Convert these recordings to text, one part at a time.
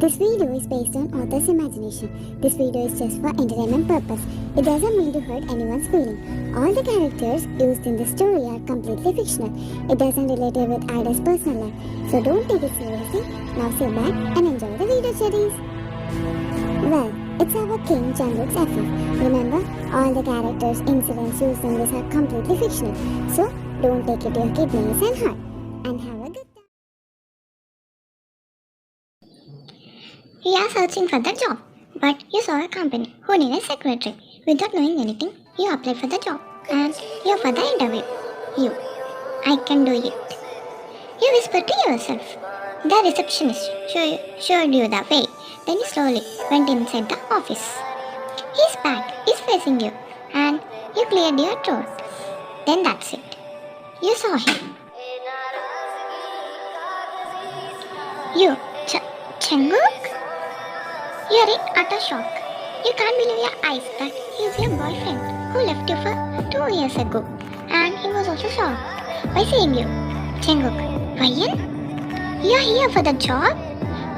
This video is based on author's imagination. This video is just for entertainment purpose. It doesn't mean to hurt anyone's feeling. All the characters used in the story are completely fictional. It doesn't relate with Ida's personal life. So don't take it seriously. Now sit back and enjoy the video series. Well, it's our King Jungkook's FF. Remember, all the characters, incidents used in this are completely fictional. So don't take it to your kidneys and heart. And have a good time. You are searching for the job, but you saw a company who needed a secretary. Without knowing anything, you applied for the job and you for the interview. I can do it. You whispered to yourself. The receptionist showed you the way. Then you slowly went inside the office. His back is facing you and you cleared your throat. Then that's it. You saw him. You, Jungkook? You are in utter shock. You can't believe your eyes that he is your boyfriend who left you for 2 years ago. And he was also shocked by seeing you. Jungkook, Ryan? You are here for the job?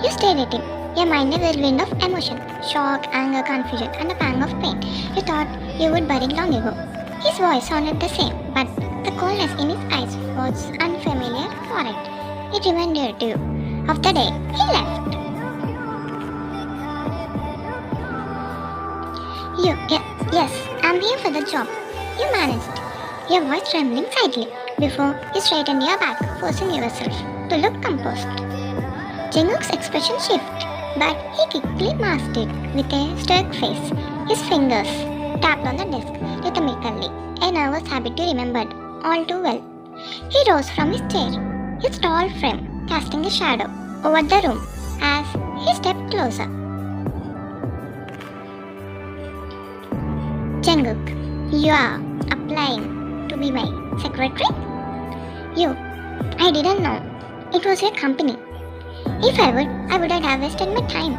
You stared at him. Your mind a whirlwind of emotion, shock, anger, confusion, and a pang of pain. You thought you would bury long ago. His voice sounded the same, but the coldness in his eyes was unfamiliar for it. It reminded you of the day he left. Yes, I'm here for the job. You managed, your voice trembling slightly before you straightened your back, forcing yourself to look composed. Jungkook's expression shifted, but he quickly masked it with a stoic face. His fingers tapped on the desk rhythmically, a nervous habit he remembered all too well. He rose from his chair, his tall frame casting a shadow over the room as he stepped closer. Jungkook, you are applying to be my secretary? I didn't know. It was your company. If I would have wasted my time.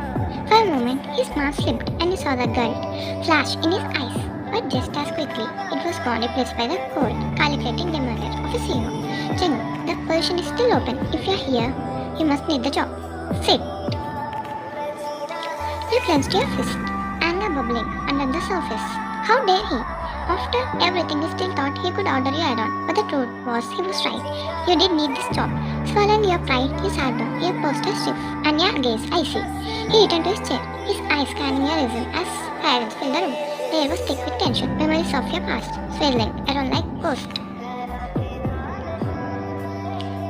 For a moment, his mask slipped and you saw the guld flash in his eyes. But just as quickly, it was gone, replaced by the cold, calculating demeanor of a CEO. Jungkook, the position is still open. If you're here, you must need the job. Sit. You clenched your fist, anger bubbling under the surface. How dare he? After everything, he still thought he could order you around, but the truth was he was right. You did need this job. Swallowing your pride, you sat down, your posture stiff, and your gaze icy. He returned to his chair, his eyes scanning your resume as silence filled the room. The air was thick with tension, memories of your past, swirling around like ghosts.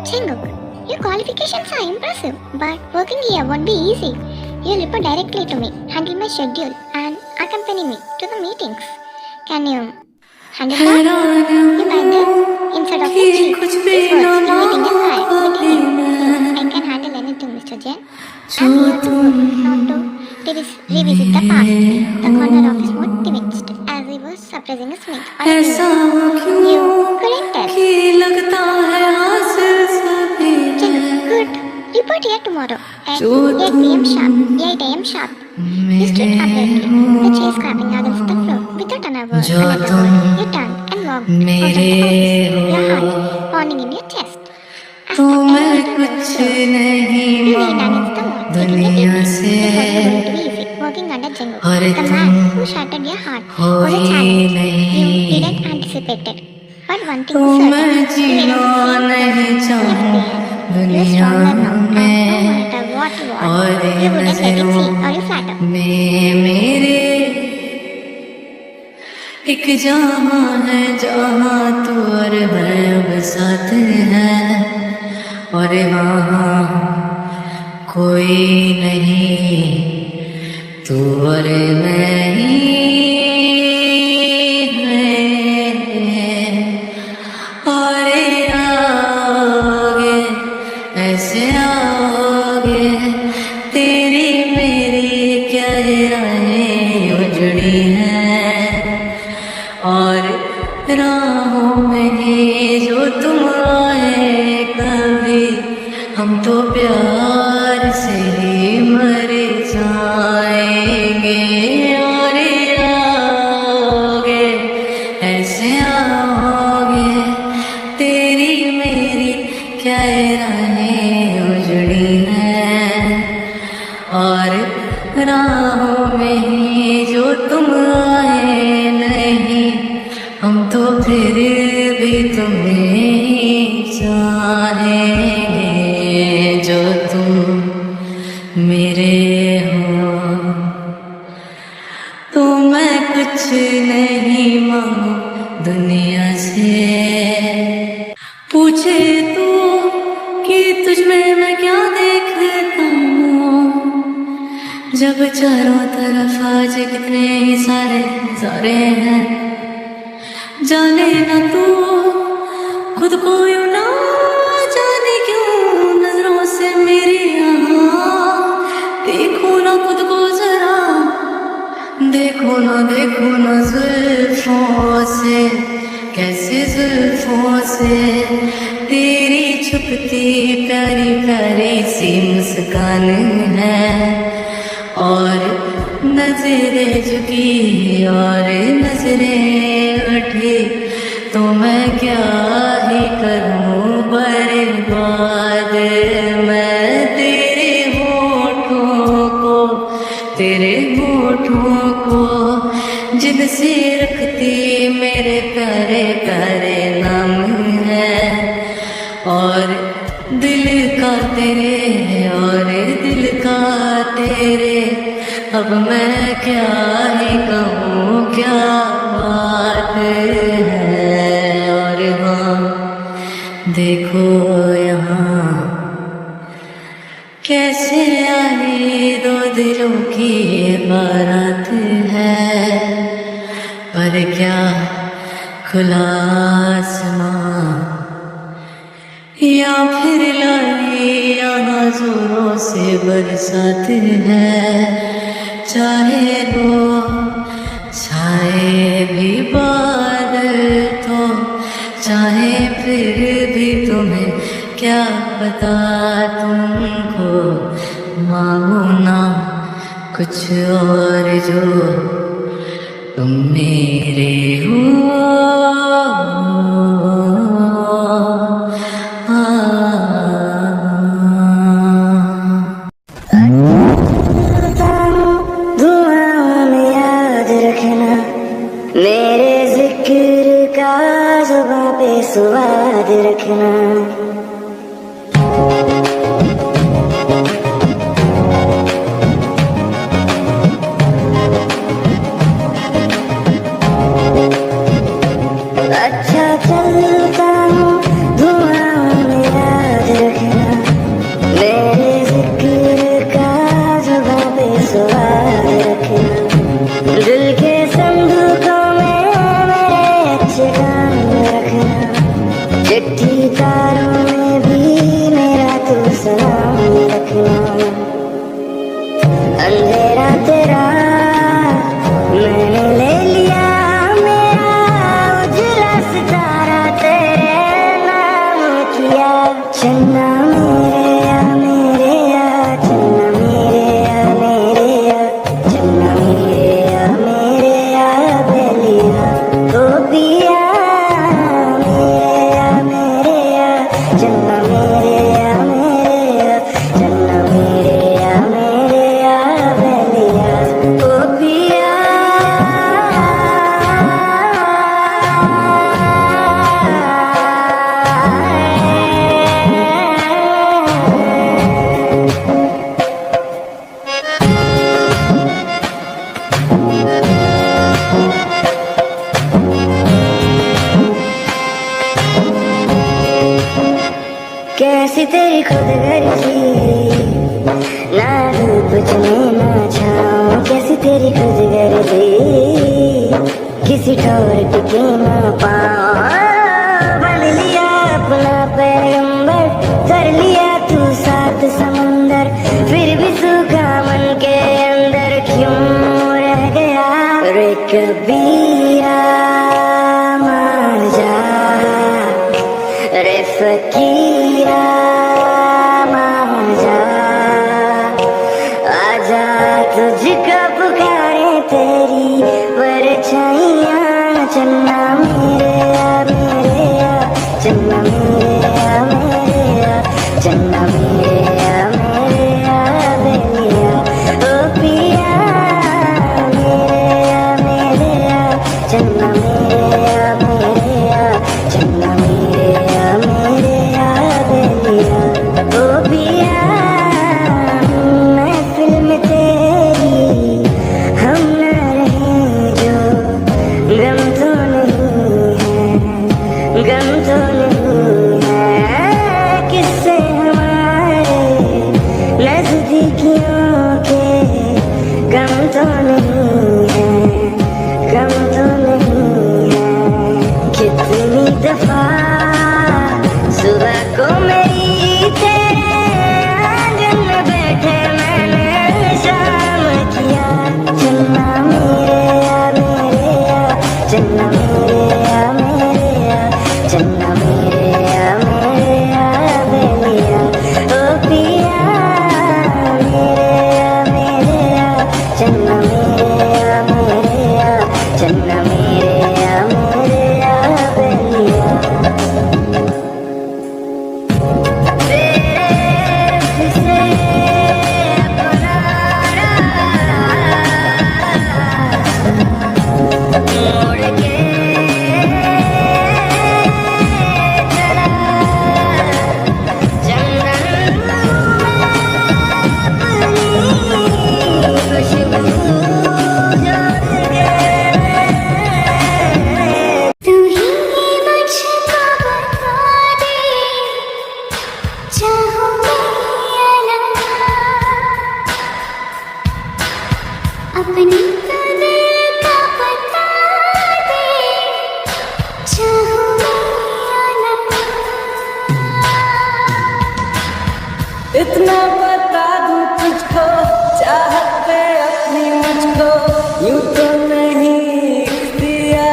Jungkook, your qualifications are impressive, but working here won't be easy. You report directly to me, handle my schedule, and accompany me to the meetings. Can you handle that? You might do. Instead of which, his words emitting a sigh with him. I can handle anything, Mr. Jain. I'm here to work, not to revisit the past. The corner of his mouth twitched as he was suppressing a smile on his finger. You couldn't tell. Good. Report here tomorrow at 8 p.m. sharp. 8 a.m. sharp. You stood abruptly, the chair scraping against the floor. Without another word, you turned and walked out of the office, your heart pounding in your chest. As the air entered the floor, you leaned against the wall, taking a deep breath. This wasn't going to be easy, working under Jungkook. The man who shattered your heart was a challenge you didn't anticipate it. But one thing was certain, you didn't see left behind. You were stronger now, and no matter what you want, you wouldn't let it see or you flatter. एक जहाँ है जहाँ तू और मैं बसाते हैं और वहाँ कोई नहीं तू और मैं ही हैं और आओगे ऐसे आओगे तेरी मेरी क्या राहें उजड़ी हैं और राहों में ही जो तुम आए कभी हम तो प्यार से ही मर जाएंगे और आओगे ऐसे आओगे तेरी मेरी क्या राहें उजड़ी हैं और राहों में ही जो तुम आए नहीं, हम तो फिर भी तुम्हें ही चाहेंगे। जो तुम मेरे हो तो मैं कुछ नहीं मांगू दुनिया से। पूछे तू कि तुझ में मैं क्या देखता हूँ, जब चारों तरफ आज कितने ही सारे हैं। जाने ना तू खुद को यूं ना जाने क्यों नजरों से मेरी यहाँ। देखो ना खुद को जरा, देखो ना जुल्फों से, कैसे जुल्फों से तेरी छुपती प्यारी प्यारी सी मुस्कान है। और नजरें झुकी और नजरें उठी तो मैं क्या ही करूं बर्बाद। मैं तेरे होठों को जिनसे रखती मेरे प्यारे प्यारे नाम है। और दिल का तेरे अब मैं क्या ही कहूँ, क्या बात है। और हाँ देखो यहाँ कैसे आई दो दिलों की बारात है। पर क्या खुला आसमां या फिर लाई यहाँ जोरों से बरसात है। चाहे वो छाए भी बादल तो, चाहे फिर भी तुम्हें क्या पता, तुमको मांगू ना कुछ और जो तुम मेरे हो। मेरे जिक्र का जुबां पे स्वाद रखना। अच्छा चलता हूँ धुआं में याद रखना। मेरे जिक्र का जुबां पे स्वाद रखना। दिल के संदूकों चिट्ठी तारों में भी मेरा तू सलाम रखना। अंधेरा तेरा मैंने ले लिया, मेरा उजला सितारा तेरे नाम किया। चन्ना मेरे या मेरे या, चन्ना मेरे या मेरे या, चन्ना मेरे या मेरे या बेलिया तो पिया। कैसी तेरी खुदगर्जी, ना धूप चले ना छाँव। कैसी तेरी खुदगर्जी, किसी ठोर टिके ना पाँव। बन लिया अपना पैगंबर, कर लिया तू सात समंदर। फिर भी सूखा मन के अंदर क्यों रह गया। रे कबीरा मान जा, रे फकीरा मान जा। आजा तुझको पुकारे तेरी परछाइयाँ। चन्ना मेरे या मेरे या, चन्ना मेरे या मेरे या, चन्ना मेरे या मेरे या बेलिया अपनी तो दिल का बता दे, चाहूं मैं या ना। इतना बता दूं तुझको, चाहत पे अपनी मुझको यूं तो नहीं दिया,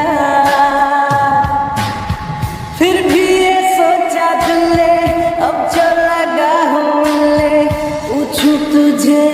फिर भी ये सोचा दिल ने अब जो लगा हो ले, पूछूं तुझे